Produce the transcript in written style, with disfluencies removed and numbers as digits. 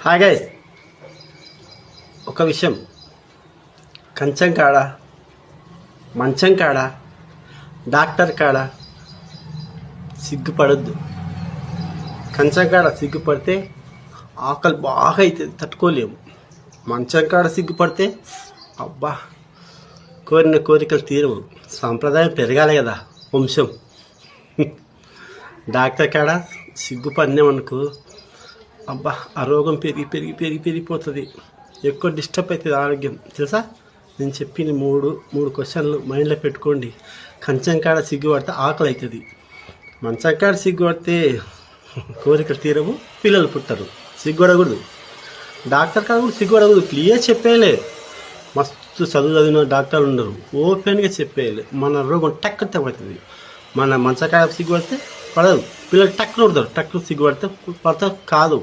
Hi guys, ఒక విషయం, కంచం కాడ, మంచం కాడ, డాక్టర్ కాడ సిగ్గుపడద్దు. కంచం కాడ సిగ్గుపడితే ఆకలి బాగా అవుతుంది, తట్టుకోలేము. మంచం కాడ సిగ్గుపడితే అబ్బా కోరిన కోరికలు తీరవు. సాంప్రదాయం పెరగాలి కదా, వంశం. డాక్టర్ కాడ సిగ్గుపడినామనుకో అబ్బా ఆ రోగం పెరిగిపోతుంది, ఎక్కువ డిస్టర్బ్ అవుతుంది ఆరోగ్యం. తెలుసా? నేను చెప్పిన మూడు క్వశ్చన్లు మైండ్లో పెట్టుకోండి. కంచం కాడ సిగ్గుపడితే ఆకలి అవుతుంది, మంచం కాడ సిగ్గుపడితే కోరికలు తీరవు, పిల్లలు పుట్టరు. సిగ్గుపడకూడదు. డాక్టర్ కాడ కూడా సిగ్గుపడకూడదు. క్లియర్ చెప్పేయాలి. మస్తు చదివిన డాక్టర్లు ఉండరు, ఓపెన్గా చెప్పేయాలి. మన రోగం టక్ తగ్గుతుంది. మన మంచం కాడ సిగ్గుపడితే పడదు, పిల్లలు టక్కులు పడతారు. టక్కులు సిగ్గుపడితే పడతారు కాదు.